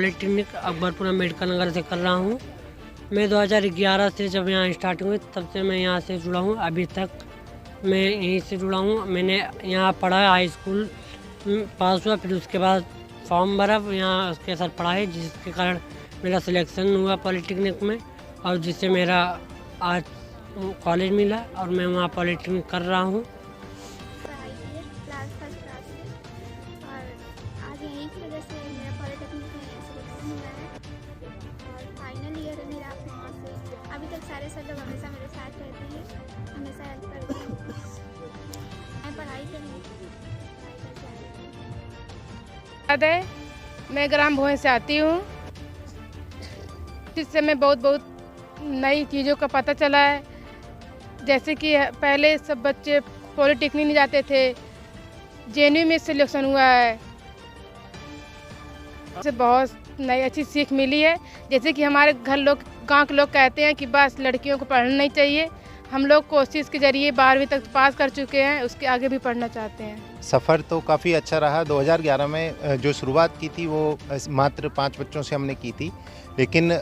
Polytechnic Akbarpura medical नगर से कर रहा हूँ। मैं 2011 से जब यहाँ स्टार्टिंग हुई तब से मैं यहाँ से जुड़ा हूँ। अभी तक मैं यहीं से जुड़ा हूँ। मैंने यहाँ पढ़ा, हाई स्कूल पास हुआ, फिर उसके बाद फॉर्म भरा, यहाँ उसके साथ पढ़ा है, जिसके कारण मेरा सिलेक्शन हुआ पॉलिटेक्निक में और जिससे मेरा आज कॉलेज मिला और मैं वहाँ पॉलिटेक्निक कर रहा हूँ। पढ़ाई की है, क्लास फर्स्ट क्लास से, और आज यहीं की वजह से मेरा पॉलिटेक्निक में सिलेक्शन हुआ है और फाइनल ईयर है मेरा वहाँ से। अभी तक सारे सर लोग हमेशा मेरे साथ रहते हैं, हमेशा हेल्प करते हैं। मैं पढ़ाई कर रही थी, पढ़ाई करके आई थी। याद है, मैं ग्राम भोए से आती हूँ, जिससे मैं बहुत नई चीज़ों का पता चला है। जैसे कि पहले सब बच्चे पॉलिटेक्निक नहीं जाते थे, जेएनयू में सिलेक्शन हुआ है, से बहुत नई अच्छी सीख मिली है। जैसे कि हमारे घर लोग, गांव के लोग कहते हैं कि बस लड़कियों को पढ़ना नहीं चाहिए। हम लोग कोशिश के जरिए 12वीं तक पास कर चुके हैं, उसके आगे भी पढ़ना चाहते हैं। सफ़र तो काफ़ी अच्छा रहा। 2011 में जो शुरुआत की थी वो मात्र 5 बच्चों से हमने की थी, लेकिन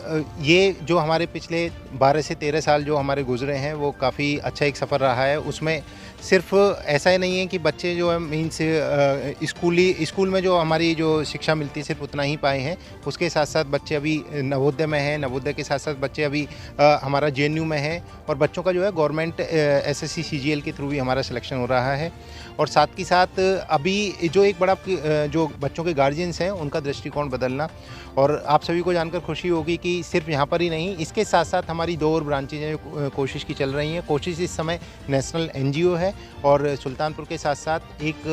ये जो हमारे पिछले 12 से 13 साल जो हमारे गुजरे हैं वो काफ़ी अच्छा एक सफ़र रहा है। उसमें सिर्फ ऐसा ही नहीं है कि बच्चे जो है मीन्स स्कूल में जो हमारी जो शिक्षा मिलती है सिर्फ उतना ही पाए हैं। उसके साथ साथ बच्चे अभी नवोदय में हैं, नवोदय के साथ साथ बच्चे अभी हमारा जेएनयू में है और बच्चों का जो है गवर्नमेंट एसएससी सीजीएल के थ्रू भी हमारा सिलेक्शन हो रहा है। और साथ ही साथ अभी जो एक बड़ा जो बच्चों के गार्जियंस हैं उनका दृष्टिकोण बदलना, और आप सभी को जानकर खुशी होगी कि सिर्फ यहाँ पर ही नहीं, इसके साथ साथ हमारी 2 और ब्रांचेज हैं कोशिश की चल रही हैं। कोशिश इस समय नेशनल एनजीओ है और सुल्तानपुर के साथ साथ एक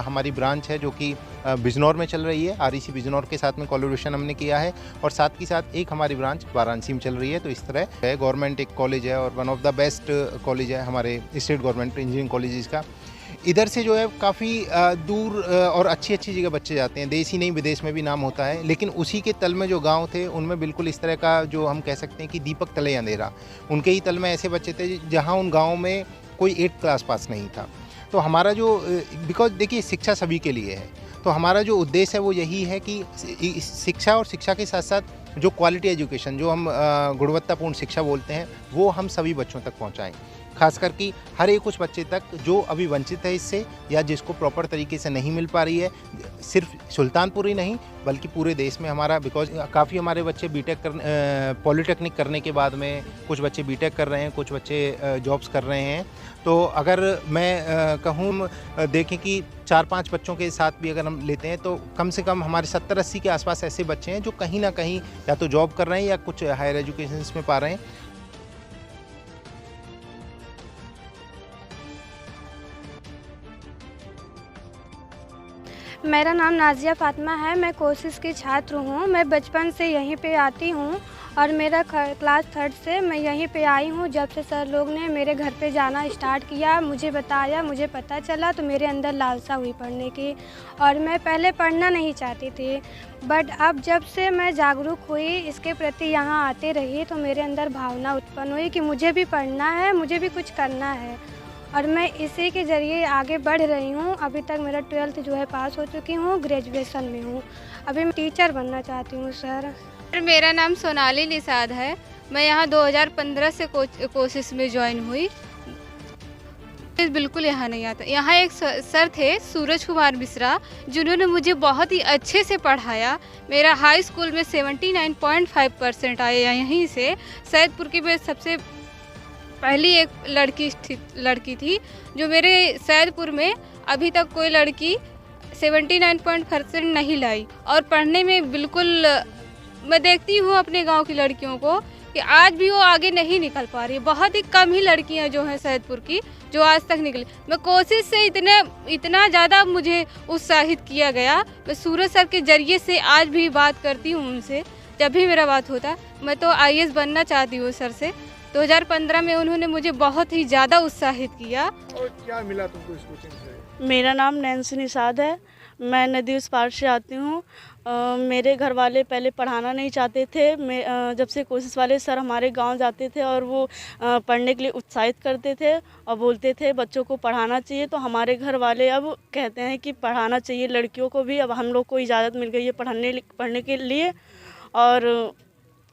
हमारी ब्रांच है जो कि बिजनौर में चल रही है। आरईसी बिजनौर के साथ में कोलैबोरेशन हमने किया है और साथ ही साथ एक हमारी ब्रांच वाराणसी में चल रही है। तो इस तरह है, गवर्नमेंट एक कॉलेज है और one of the best college है हमारे स्टेट गवर्नमेंट इंजीनियरिंग कॉलेज का। इधर से जो है काफ़ी दूर और अच्छी जगह बच्चे जाते हैं, देश ही नहीं विदेश में भी नाम होता है। लेकिन उसी के तल में जो गांव थे उनमें बिल्कुल इस तरह का जो हम कह सकते हैं कि दीपक तले अंधेरा, उनके ही तल में ऐसे बच्चे थे जहां उन गाँव में कोई 8th क्लास पास नहीं था। तो हमारा जो बिकॉज देखिए शिक्षा सभी के लिए है, तो हमारा जो उद्देश्य है वो यही है कि शिक्षा और शिक्षा के साथ साथ जो क्वालिटी एजुकेशन, जो हम गुणवत्तापूर्ण शिक्षा बोलते हैं, वो हम सभी बच्चों तक पहुंचाएं। खासकर कि हर एक कुछ बच्चे तक जो अभी वंचित है इससे या जिसको प्रॉपर तरीके से नहीं मिल पा रही है, सिर्फ सुल्तानपुर ही नहीं बल्कि पूरे देश में हमारा, बिकॉज काफ़ी हमारे बच्चे पॉलिटेक्निक करने के बाद में कुछ बच्चे बीटेक कर रहे हैं, कुछ बच्चे जॉब्स कर रहे हैं। तो अगर मैं कहूँ देखें कि 4-5 बच्चों के साथ भी अगर हम लेते हैं तो कम से कम हमारे 70-80 के आसपास ऐसे बच्चे हैं जो कहीं ना कहीं या तो जॉब कर रहे हैं या कुछ हायर एजुकेशन में पा रहे हैं। मेरा नाम नाजिया फातिमा है। मैं कोशिश की छात्र हूँ। मैं बचपन से यहीं पे आती हूँ और मेरा क्लास 3rd से मैं यहीं पे आई हूँ। जब से सर लोग ने मेरे घर पे जाना स्टार्ट किया, मुझे बताया, मुझे पता चला तो मेरे अंदर लालसा हुई पढ़ने की। और मैं पहले पढ़ना नहीं चाहती थी, बट अब जब से मैं जागरूक हुई, इसके प्रति यहाँ आते रही, तो मेरे अंदर भावना उत्पन्न हुई कि मुझे भी पढ़ना है, मुझे भी कुछ करना है और मैं इसी के ज़रिए आगे बढ़ रही हूँ। अभी तक मेरा 12th जो है पास हो चुकी हूँ, ग्रेजुएशन में हूँ। अभी मैं टीचर बनना चाहती हूँ सर। मेरा नाम सोनाली निषाद है। मैं यहाँ 2015 से कोशिश में ज्वाइन हुई। बिल्कुल यहाँ नहीं आता। यहाँ एक सर थे सूरज कुमार मिश्रा, जिन्होंने मुझे बहुत ही अच्छे से पढ़ाया। मेरा हाई स्कूल में 79.5% आया। यहीं से सैदपुर की मैं सबसे पहली एक लड़की थी जो मेरे सैदपुर में अभी तक कोई लड़की 79% नहीं लाई। और पढ़ने में बिल्कुल मैं देखती हूँ अपने गांव की लड़कियों को कि आज भी वो आगे नहीं निकल पा रही। बहुत ही कम ही लड़कियां जो हैं सैदपुर की जो आज तक निकली। मैं कोशिश से इतना ज़्यादा मुझे उत्साहित किया गया। मैं सूरज सर के जरिए से आज भी बात करती हूँ उनसे, जब भी मेरा बात होता। मैं तो IAS बनना चाहती हूँ सर से। 2015 में उन्होंने मुझे बहुत ही ज़्यादा उत्साहित किया। और क्या मिला तुमको इस कोचिंग से? मेरा नाम नैन्सी निषाद है। मैं नदी उस पार से आती हूँ। मेरे घर वाले पहले पढ़ाना नहीं चाहते थे। जब से कोशिश वाले सर हमारे गांव जाते थे और वो पढ़ने के लिए उत्साहित करते थे और बोलते थे बच्चों को पढ़ाना चाहिए, तो हमारे घर वाले अब कहते हैं कि पढ़ाना चाहिए लड़कियों को भी। अब हम लोग को इजाज़त मिल गई है पढ़ने के लिए। और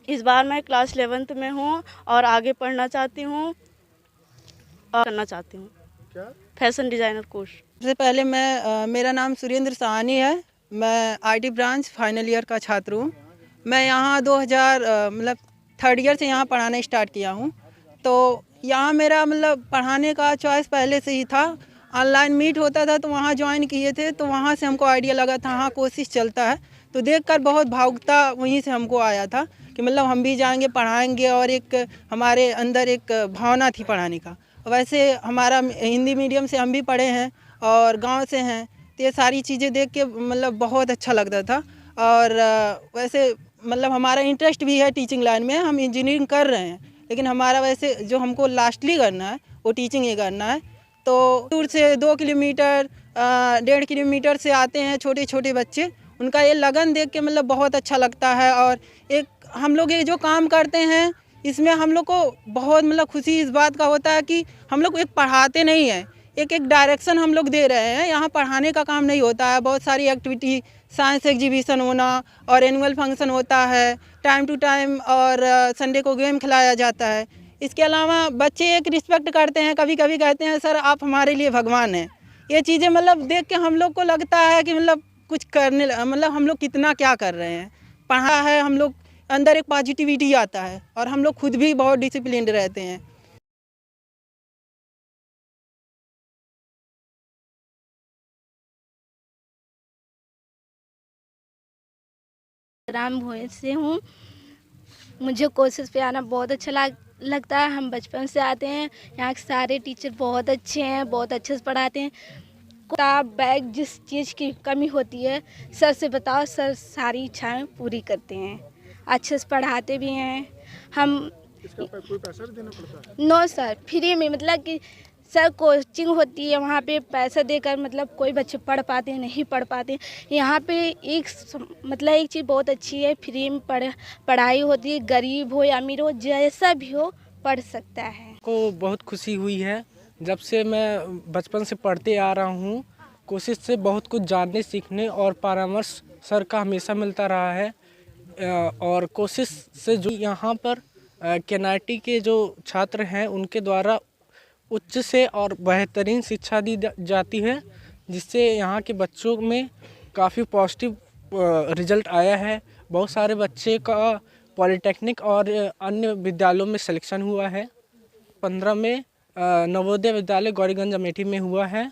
इस बार मैं क्लास 11th में हूँ और आगे पढ़ना चाहती हूँ और करना चाहती हूँ क्या? Fashion designer course. सबसे पहले मेरा नाम सुरेंद्र साहनी है। मैं आईटी ब्रांच फाइनल ईयर का छात्र हूँ। मैं यहाँ 2000 मतलब थर्ड ईयर से यहाँ पढ़ाना स्टार्ट किया हूँ। तो यहाँ मेरा मतलब पढ़ाने का चॉइस पहले से ही था। ऑनलाइन मीट होता था तो वहाँ ज्वाइन किए थे, तो वहाँ से हमको आइडिया लगा था हाँ कोशिश चलता है, तो देखकर बहुत भावुकता वहीं से हमको आया था कि मतलब हम भी जाएंगे पढ़ाएंगे, और एक हमारे अंदर एक भावना थी पढ़ाने का। वैसे हमारा हिंदी मीडियम से हम भी पढ़े हैं और गांव से हैं, तो ये सारी चीज़ें देख के मतलब बहुत अच्छा लगता था। और वैसे मतलब हमारा इंटरेस्ट भी है टीचिंग लाइन में, हम इंजीनियरिंग कर रहे हैं, लेकिन हमारा वैसे जो हमको लास्टली करना है वो टीचिंग ही करना है। तो दूर से 2 किलोमीटर 1.5 किलोमीटर से आते हैं छोटे छोटे बच्चे, उनका ये लगन देख के मतलब बहुत अच्छा लगता है। और एक हम लोग ये जो काम करते हैं इसमें हम लोग को बहुत मतलब खुशी इस बात का होता है कि हम लोग एक पढ़ाते नहीं हैं, एक डायरेक्शन हम लोग दे रहे हैं। यहाँ पढ़ाने का काम नहीं होता है, बहुत सारी एक्टिविटी, साइंस एग्जीबिशन होना और एनुअल फंक्शन होता है टाइम टू टाइम, और संडे को गेम खिलाया जाता है। इसके अलावा बच्चे एक रिस्पेक्ट करते हैं, कभी कभी कहते हैं सर आप हमारे लिए भगवान हैं। ये चीज़ें मतलब देख के हम लोग को लगता है कि मतलब कुछ करने मतलब हम लोग कितना क्या कर रहे हैं। पढ़ा है हम लोग, अंदर एक पॉजिटिविटी आता है और हम लोग खुद भी बहुत डिसिप्लिन्ड रहते हैं। राम भोए से हूँ। मुझे कोर्सेज पे आना बहुत अच्छा लगता है। हम बचपन से आते हैं, यहाँ के सारे टीचर बहुत अच्छे हैं, बहुत अच्छे से पढ़ाते हैं। किताब बैग जिस चीज़ की कमी होती है सर से बताओ, सर सारी इच्छाएं पूरी करते हैं, अच्छे से पढ़ाते भी हैं। हम इसका कोई पैसा भी देना पड़ता है? नो सर, फ्री में, मतलब कि सर कोचिंग होती है वहाँ पे पैसा देकर, मतलब कोई बच्चे पढ़ पाते हैं नहीं पढ़ पाते। यहाँ पे मतलब एक चीज़ बहुत अच्छी है, फ्री में पढ़ाई होती है। गरीब हो या अमीर हो, जैसा भी हो पढ़ सकता है। को बहुत खुशी हुई है जब से मैं बचपन से पढ़ते आ रहा हूँ। कोशिश से बहुत कुछ जानने सीखने और परामर्श सर का हमेशा मिलता रहा है। और कोशिश से जो यहाँ पर केनाटी के जो छात्र हैं उनके द्वारा उच्च से और बेहतरीन शिक्षा दी जाती है, जिससे यहाँ के बच्चों में काफ़ी पॉजिटिव रिजल्ट आया है। बहुत सारे बच्चे का पॉलिटेक्निक और अन्य विद्यालयों में सिलेक्शन हुआ है। 15 में नवोदय विद्यालय गौरीगंज अमेठी में हुआ है।